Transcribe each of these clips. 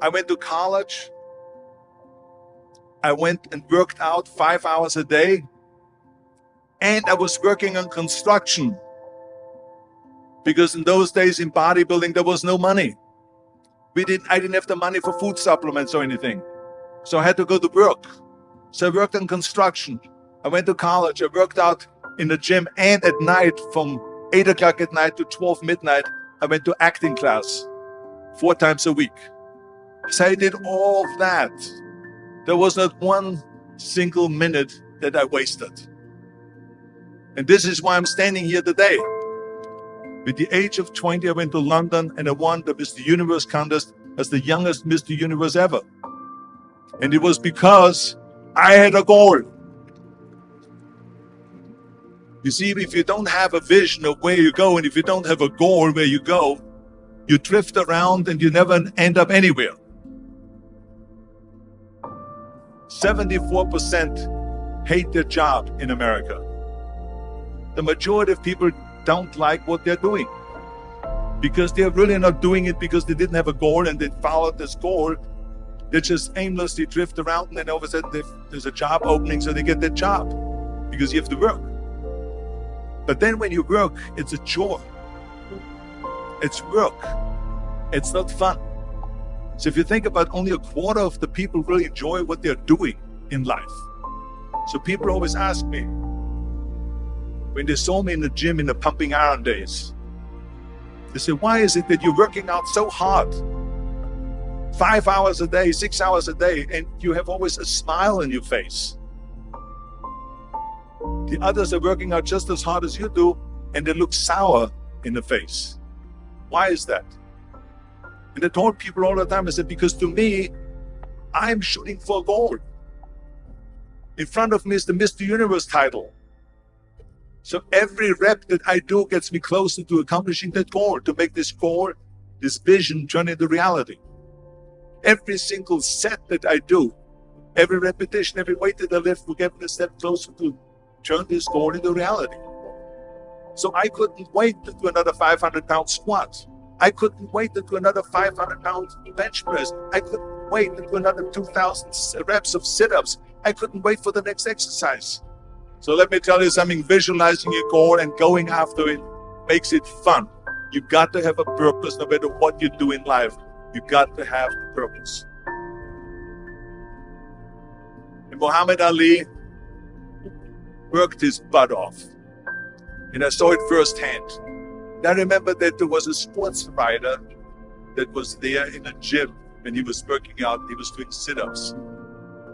I went to college. I went and worked out 5 hours a day. And I was working on construction. Because in those days in bodybuilding, there was no money. I didn't have the money for food supplements or anything. So I had to go to work. So I worked on construction. I went to college. I worked out in the gym, and at night from 8 o'clock at night to 12 midnight, I went to acting class 4 times a week. So I did all of that. There was not one single minute that I wasted. And this is why I'm standing here today. At the age of 20, I went to London and I won the Mr. Universe contest as the youngest Mr. Universe ever. And it was because I had a goal. You see, if you don't have a vision of where you go, and if you don't have a goal where you go, you drift around and you never end up anywhere. 74% hate their job in America. The majority of people don't like what they're doing because they're really not doing it because they didn't have a goal and they followed this goal. They just aimlessly drift around, and then all of a sudden there's a job opening, so they get that job because you have to work. But then when you work, it's a chore. It's work. It's not fun. So if you think about, only a quarter of the people really enjoy what they're doing in life. So people always ask me, when they saw me in the gym in the pumping iron days, they say, why is it that you're working out so hard? 5 hours a day, 6 hours a day, and you have always a smile on your face. The others are working out just as hard as you do, and they look sour in the face. Why is that? And I told people all the time, I said, because to me, I'm shooting for a goal. In front of me is the Mr. Universe title. So every rep that I do gets me closer to accomplishing that goal, to make this goal, this vision, turn into reality. Every single set that I do, every repetition, every weight that I lift will get me a step closer to turn this goal into reality. So I couldn't wait to do another 500-pound squat. I couldn't wait to do another 500-pound bench press. I couldn't wait to do another 2,000 reps of sit-ups. I couldn't wait for the next exercise. So let me tell you something, visualizing your goal and going after it makes it fun. You've got to have a purpose no matter what you do in life. You've got to have a purpose. And Muhammad Ali worked his butt off. And I saw it firsthand. And I remember that there was a sports writer that was there in a gym when he was working out. He was doing sit-ups.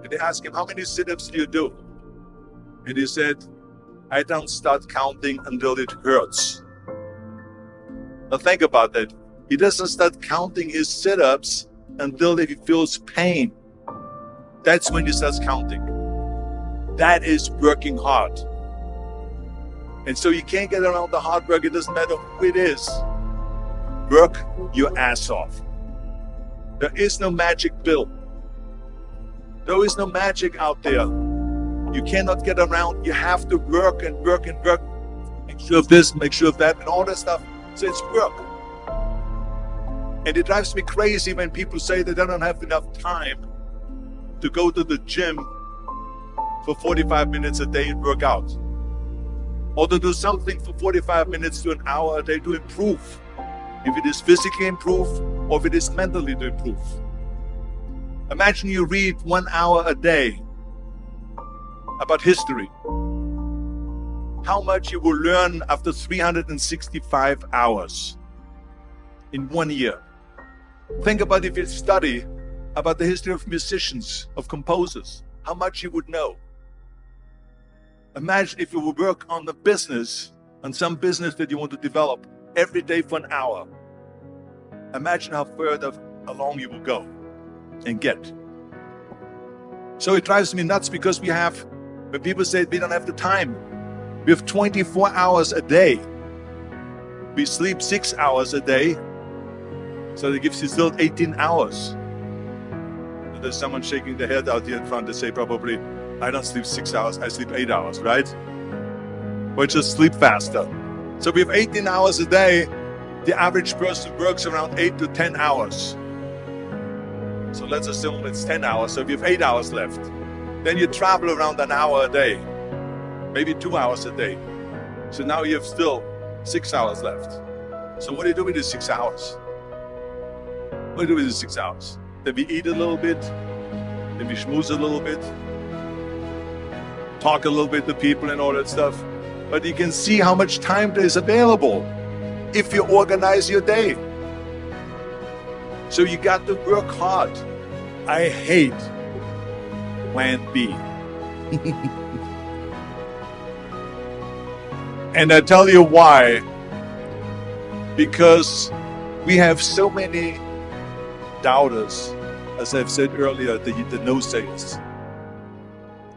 And they asked him, how many sit-ups do you do? And he said, I don't start counting until it hurts. Now think about that. He doesn't start counting his sit-ups until he feels pain. That's when he starts counting. That is working hard. And so you can't get around the hard work. It doesn't matter who it is. Work your ass off. There is no magic pill. There is no magic out there. You cannot get around. You have to work and work and work. Make sure of this, make sure of that, and all that stuff. So it's work. And it drives me crazy when people say that they don't have enough time to go to the gym for 45 minutes a day and work out. Or to do something for 45 minutes to an hour a day to improve. If it is physically improve or if it is mentally to improve. Imagine you read 1 hour a day about history. How much you will learn after 365 hours in 1 year. Think about if you study about the history of musicians, of composers, how much you would know. Imagine if you would work on the business, on some business that you want to develop every day for an hour. Imagine how further along you will go and get. So it drives me nuts because when people say we don't have the time, we have 24 hours a day. We sleep 6 hours a day, so that gives you still 18 hours. And there's someone shaking their head out here in front to say probably, I don't sleep 6 hours, I sleep 8 hours, right? Or just sleep faster. So we have 18 hours a day. The average person works around 8 to 10 hours. So let's assume it's 10 hours. So if you have 8 hours left, then you travel around an hour a day, maybe 2 hours a day. So now you have still 6 hours left. So what do you do with these 6 hours? What do you do with these 6 hours? Then we eat a little bit, then we schmooze a little bit, talk a little bit to people and all that stuff. But you can see how much time there is available if you organize your day. So you got to work hard. I hate plan B. And I tell you why. Because we have so many doubters, as I've said earlier, the no-sayers.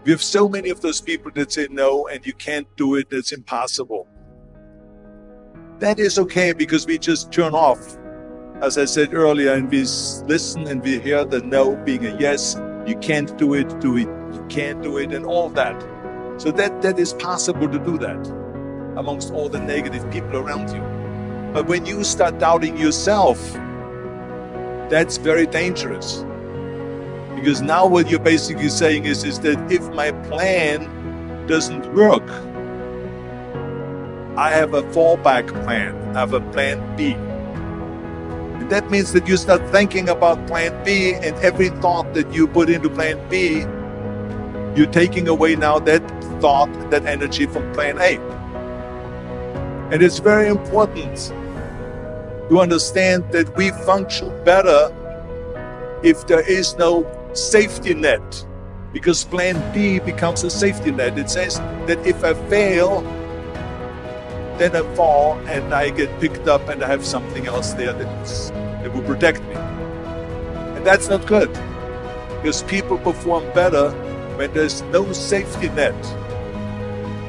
We have so many of those people that say no, and you can't do it, it's impossible. That is okay, because we just turn off, as I said earlier, and we listen and we hear the no being a yes. You can't do it, you can't do it, and all that. So that is possible to do that amongst all the negative people around you. But when you start doubting yourself, that's very dangerous. Because now what you're basically saying is that if my plan doesn't work, I have a fallback plan. I have a plan B. And that means that you start thinking about plan B, and every thought that you put into plan B, you're taking away now that thought, that energy from plan A. And it's very important to understand that we function better if there is no safety net, because plan B becomes a safety net. It says that if I fail, then I fall and I get picked up and I have something else there that will protect me. And that's not good, because people perform better when there's no safety net.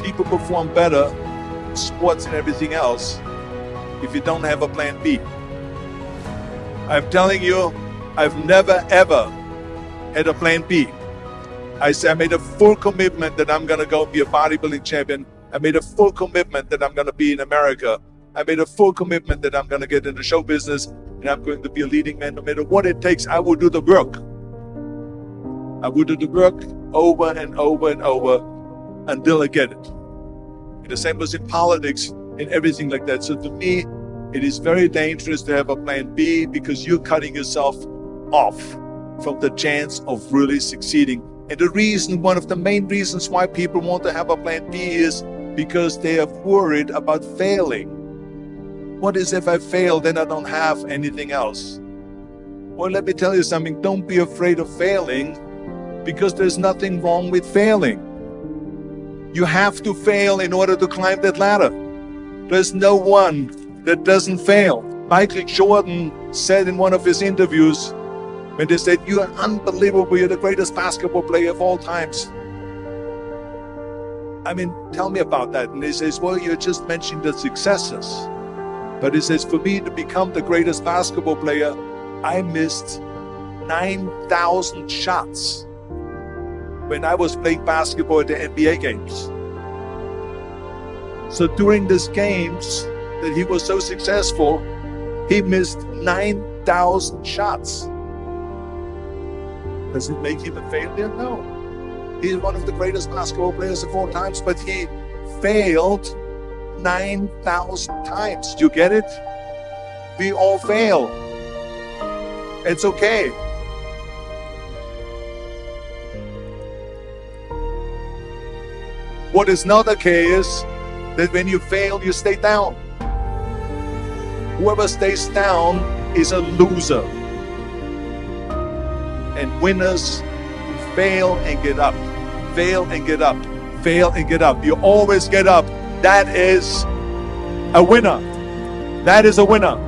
People perform better in sports and everything else if you don't have a plan B. I'm telling you, I've never ever had a plan B. I made a full commitment that I'm gonna go be a bodybuilding champion. I made a full commitment that I'm gonna be in America. I made a full commitment that I'm gonna get into show business and I'm going to be a leading man. No matter what it takes, I will do the work. I will do the work over and over and over until I get it. And the same was in politics and everything like that. So to me, it is very dangerous to have a plan B, because you're cutting yourself off from the chance of really succeeding. And the reason, one of the main reasons why people want to have a plan B is because they are worried about failing. What is if I fail, then I don't have anything else? Well, let me tell you something. Don't be afraid of failing, because there's nothing wrong with failing. You have to fail in order to climb that ladder. There's no one that doesn't fail. Michael Jordan said in one of his interviews, when they said, "You are unbelievable, you're the greatest basketball player of all times." I mean, tell me about that. And he says, "Well, you just mentioned the successes." But he says, "For me to become the greatest basketball player, I missed 9,000 shots when I was playing basketball at the NBA games." So during these games that he was so successful, he missed 9,000 shots. Does it make him a failure? No. He's one of the greatest basketball players of all times, but he failed 9,000 times. Do you get it? We all fail. It's okay. What is not okay is that when you fail, you stay down. Whoever stays down is a loser. And winners fail and get up, fail and get up, fail and get up. You always get up. That is a winner. That is a winner.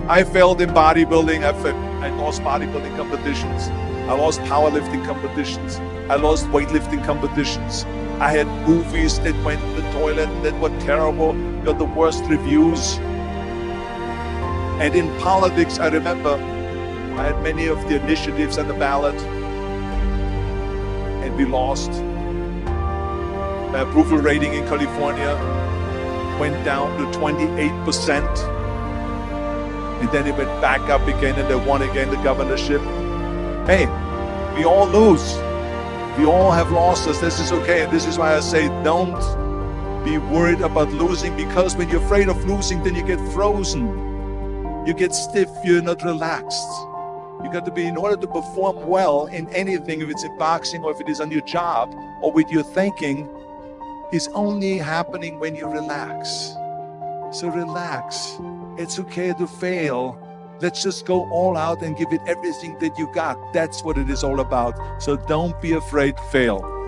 I failed in bodybuilding. I lost bodybuilding competitions. I lost powerlifting competitions. I lost weightlifting competitions. I had movies that went to the toilet that were terrible, got the worst reviews. And in politics, I remember I had many of the initiatives on the ballot, and we lost. My approval rating in California went down to 28%. and then he went back up again and they won again the governorship. Hey, we all lose. We all have losses. This is okay. This is why I say don't be worried about losing, because when you're afraid of losing, then you get frozen. You get stiff. You're not relaxed. You got to be, in order to perform well in anything, if it's in boxing or if it is on your job or with your thinking, is only happening when you relax. So relax. It's okay to fail. Let's just go all out and give it everything that you got. That's what it is all about. So don't be afraid to fail.